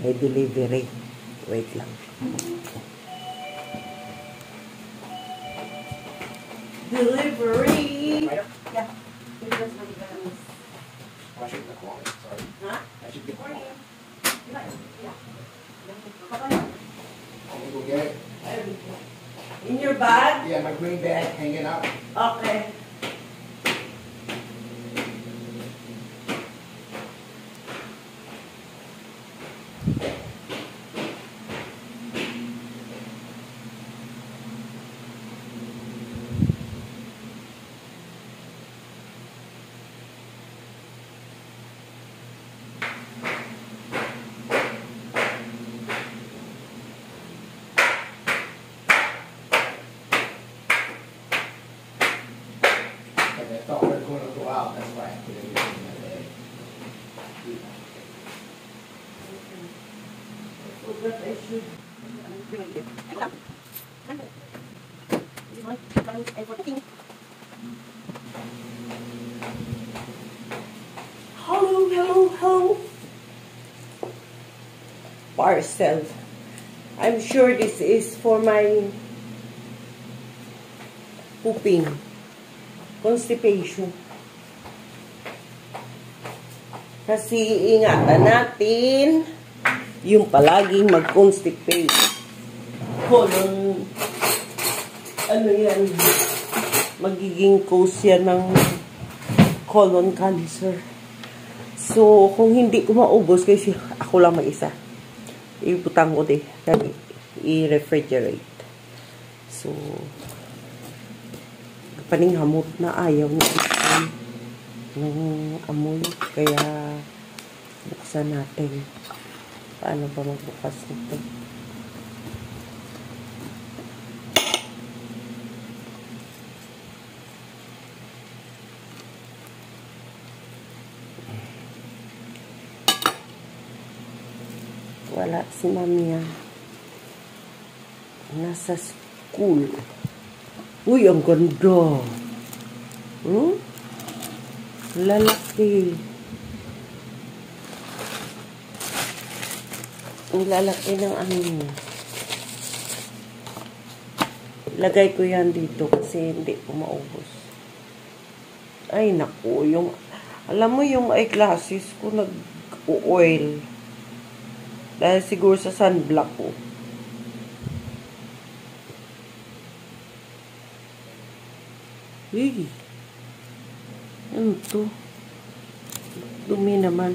May delivery. Wait lang. Delivery! Yeah. I should get one. Sorry. Huh? I should get one. Yeah. Can you go get it? In your bag? Yeah, my green bag hanging out. Okay. I thought we were going to go out. That's why I put everything in my bag. So that I should bring it. Hello, hello, hello. Parcel. I'm sure this is for my pooping. Constipation. Kasi ingatan natin yung palaging mag-constipate. Colon, ano yan, magiging cause yan ng colon cancer. So, kung hindi ko maubos, kasi ako lang mag-isa, ibutang ko din, i-refrigerate. So, paninghamot na ayaw niya ng amoy, kaya buksan natin. Paano ba magbukas nito? Wala si Mamiya. Nasa school. Uy, ang ganda. Lalaki. Ang lalaki ng ano niya. Lagay ko yan dito kasi hindi ko maubos. Ay, naku. Alam mo yung eyeglasses ko nag-oil. Dahil siguro sa sunblock ko. Hey, ano to? Dumi naman.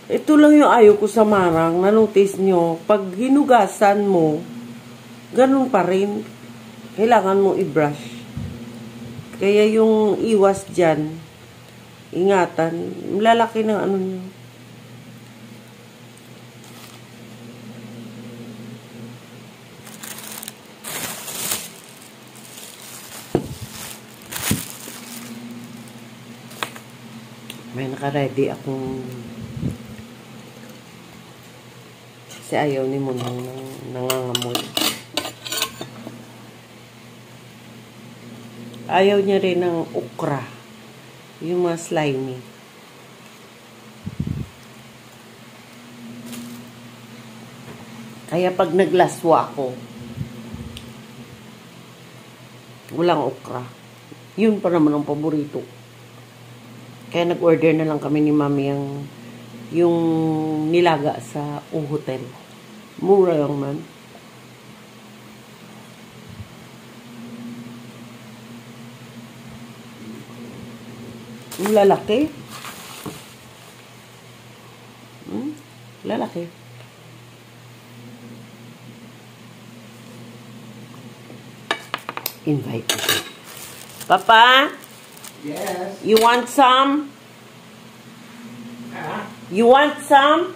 Ito lang yung ayaw ko sa marang. Na-notice nyo, pag hinugasan mo, ganun pa rin. Kailangan mo i-brush. Kaya yung iwas dyan, ingatan, lalaki ng ano nyo. May naka-ready akong kasi ayaw ni mo nang nangangamoy. Ayaw niya rin ng okra. Yung mga slimy. Kaya pag naglaswa ako, walang okra. Yun pa naman ang paborito. Kaya nag-order na lang kami ni Mami yung nilaga sa hotel. Mura lang man. Yung lalaki. Lalaki. Invite me. Papa? Yes. You want some? You want some?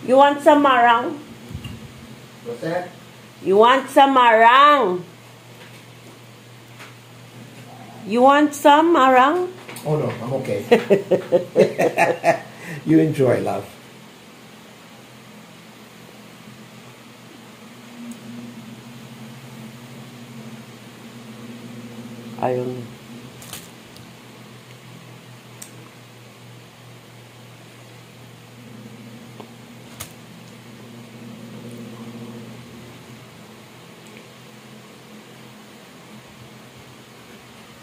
You want some marang? What's that? You want some marang? You want some marang? Oh no, I'm okay. You enjoy, love. Ayaw niya.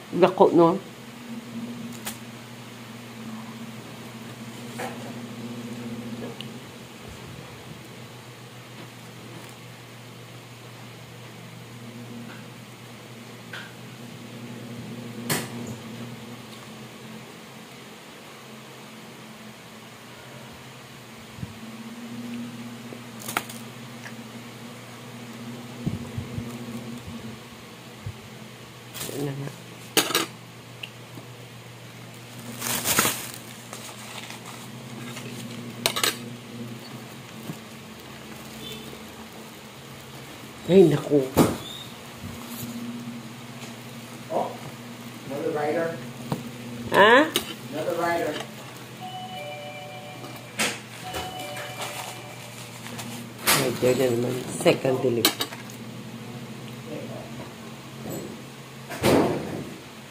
Dako, no? Yan na. Ay, naku. Oh, another rider. Ha? Another rider. Ay, there na naman. Second delivery.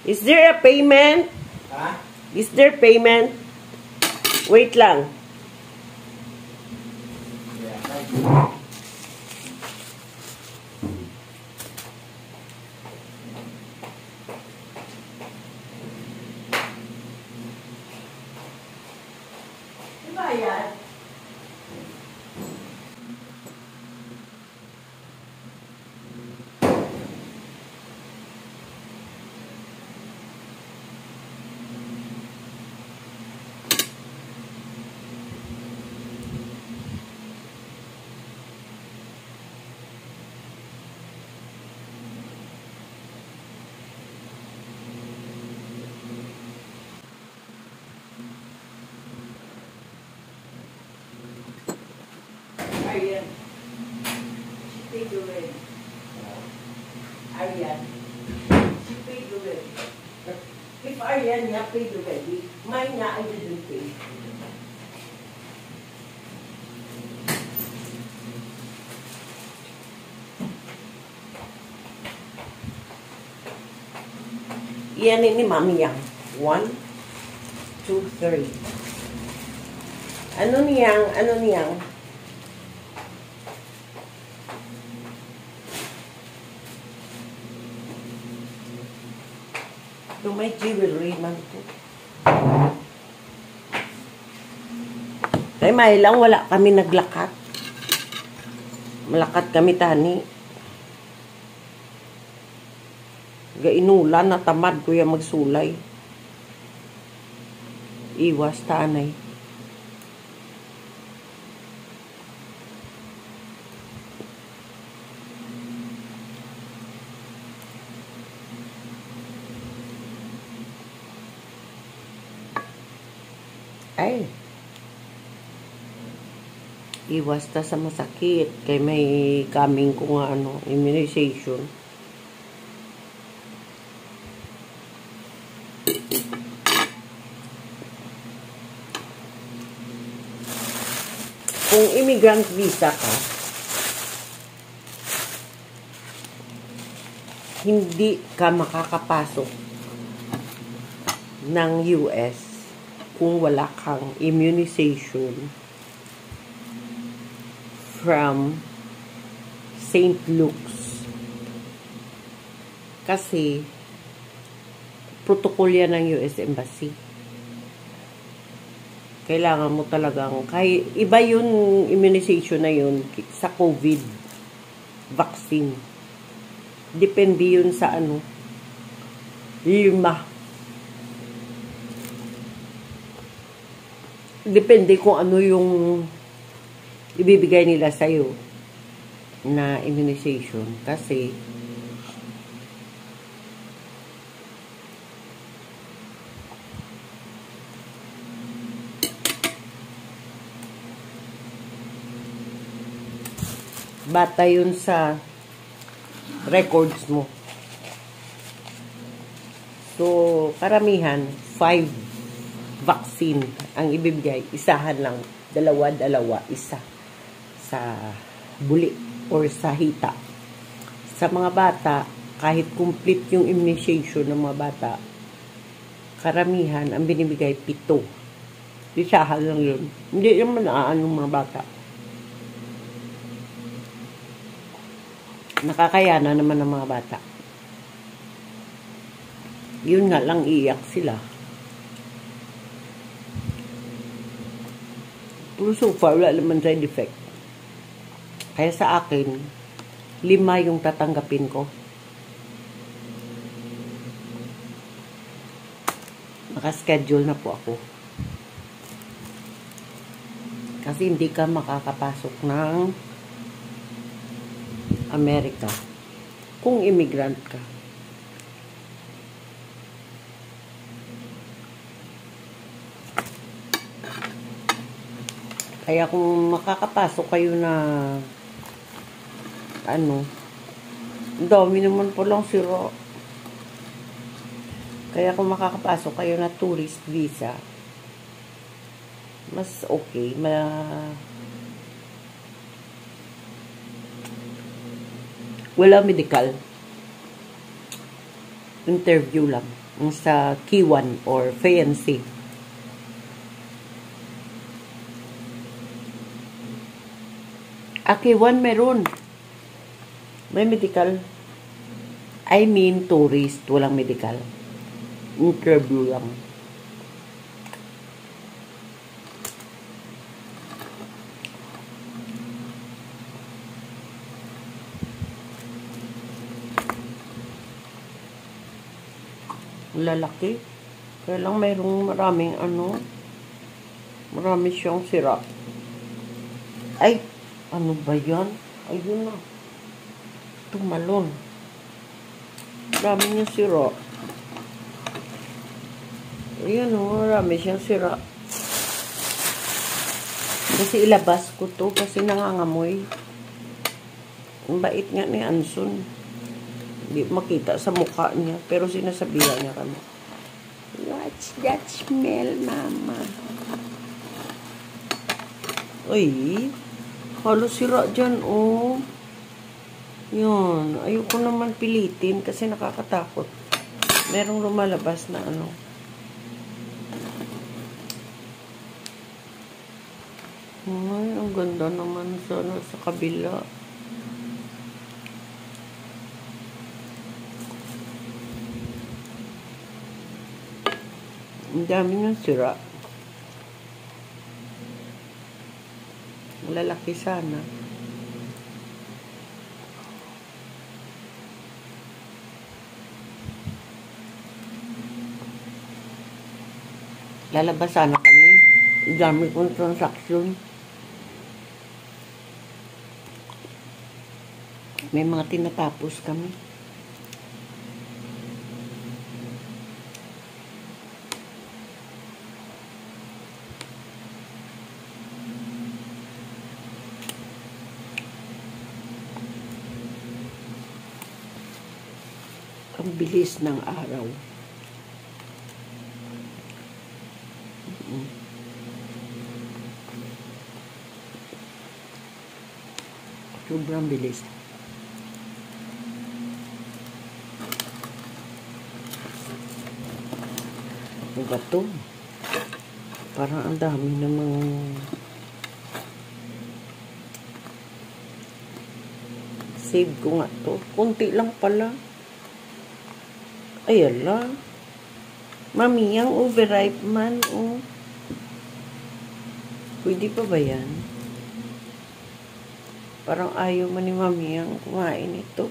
Is there a payment? Huh? Is there payment? Wait lang. Yeah. Diba yan? Ayan. She paid already. Ayan. She paid already. If Arian niya paid already, mine niya I didn't pay. Iyan ni Mami Yang. 1, 2, 3. Ano niyang? Ano niyang? Ito may jewelry man po. Kaya may lang wala kami naglakat. Malakat kami tani. Gainulan na tamad kuya magsulay. Iwas tanay. Ay. Iwas ta sa masakit. Kay may coming ko nga ano, immunization. Kung immigrant visa ka, hindi ka makakapasok ng US kung wala kang immunization from St. Luke's. Kasi, protocol yan ng US Embassy. Kailangan mo talagang, kahit iba yung immunization na yun sa COVID vaccine. Depende yun sa ano, 5. Depende kung ano yung ibibigay nila sa'yo na immunization. Kasi, bata yun sa records mo. So, karamihan, 5 vaccine ang ibibigay. Isahan lang. 2, isa. Sa buli or sa hita. Sa mga bata, kahit complete yung immunization ng mga bata, karamihan, ang binibigay 7. Isahan lang yun. Hindi naman naaan ng mga bata. Nakakayana naman ng mga bata. Yun nga lang, iyak sila. Pero so far, wala naman side effect. Kaya sa akin, 5 yung tatanggapin ko. Naka-schedule na po ako. Kasi hindi ka makakapasok ng Amerika kung immigrant ka. Kaya kung makakapasok kayo na dami naman po lang sira. Kaya kung makakapasok kayo na tourist visa, mas okay, wala medical. Interview lang sa K1 or FNC. K1 meron. May medical. I mean tourist, walang medical. Interview lang. Lalaki. Kaya lang mayroong marami siyang sira. Ay, ano ba yan? Ayun na. Tumalon. Marami niyang sira. Ayan o, marami siyang sira. Kasi ilabas ko to kasi nangangamoy. Ang bait nga ni Anson. Hindi makita sa mukha niya. Pero sinasabihan niya kami. What's that smell, mama? Uy, halos sira dyan, oh. Yun. Ayoko naman pilitin kasi nakakatakot. Merong lumalabas na Ay, ang ganda naman sa kabila. Ang dami ng sira. Lalaki sana. Lalabas sana kami. Ang dami kong transaction. May mga tinatapos kami. Ang bilis ng araw. Sobrang bilis. Ano ba ito? Parang ang dami namang save ko nga to. Kunti lang pala. Ayan lang. Mami, yung overripe man, oh. Pwede pa ba yan? Parang ayaw man ni Mami yung kumain ito.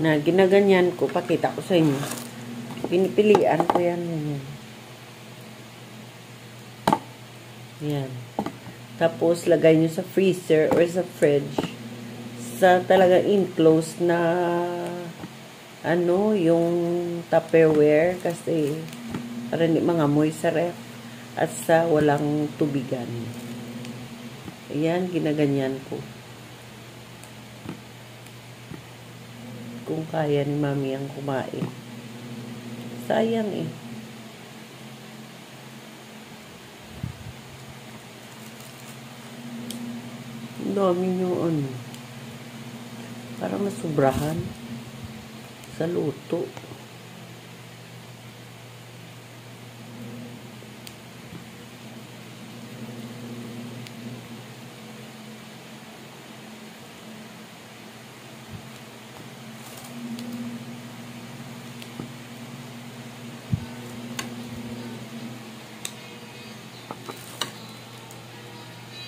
Na ginaganyan ko, pakita ko sa inyo. Pinipilian ko yan. Yan. Tapos, lagay nyo sa freezer or sa fridge. Sa talagang enclosed na yung Tupperware kasi para hindi mangamoy sa ref at sa walang tubigan. Ayan, ginaganyan ko. Kung kaya ni Mami ang kumain. Sayang eh. Ang dami yung para masubrahan sa luto.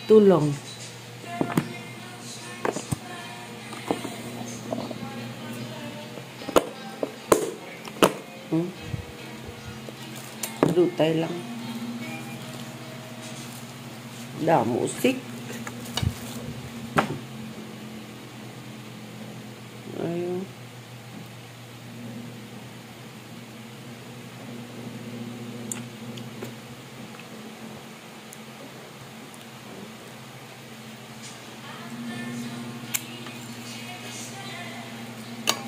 Ito lang. Lutay lang. Damusik. Ayun.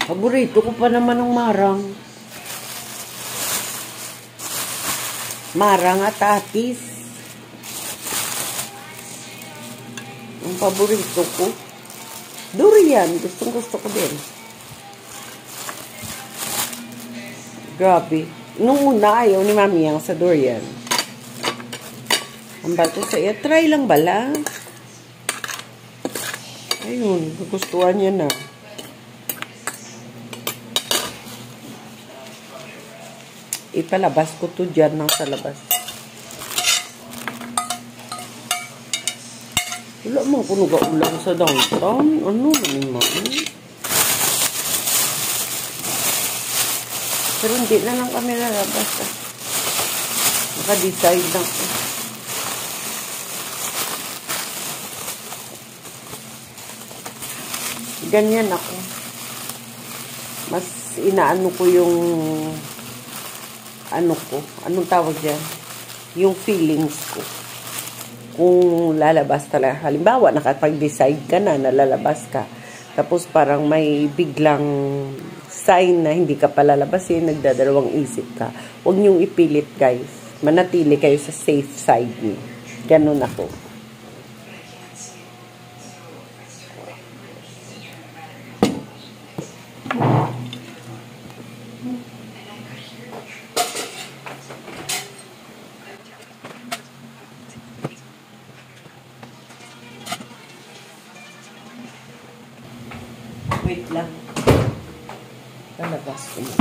Paborito ko pa naman ng marang. Marang at atis. Ang paborito ko. Durian. Gustong-gusto ko din. Grabe. Nung una, ayaw ni Mami ang sa durian. Ang bato sa iya. Try lang bala. Ayun. Gustuhan niya na. Ipalabas ko to dyan nang sa labas. Wala mga punuga-ulang sa downtown. Ano naman? Pero hindi na lang kami lalabas. Naka-decide na ko. Ganyan ako. Mas inaano ko yung anong tawag dyan? Yung feelings ko. Kung lalabas talaga. Halimbawa, nakapag-decide ka na lalabas ka. Tapos parang may biglang sign na hindi ka palalabasin, nagdadalawang isip ka. Huwag niyong ipilit, guys. Manatili kayo sa safe side niyo. Ganun ako. Wait lang. Lalabas ko na.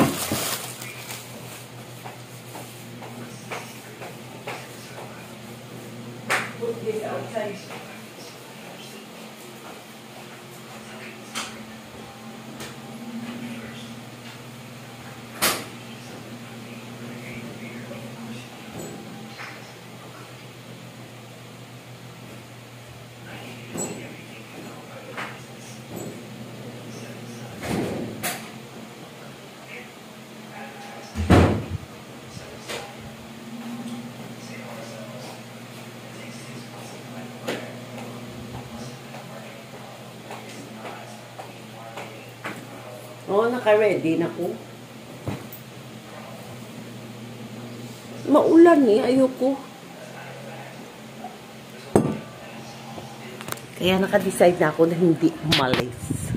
Put this outside. Oo, naka-ready na ko. Maulan eh, ayoko. Kaya naka-decide na ako na hindi umalis.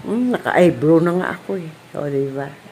Naka-eyebrow na nga ako eh. O, diba?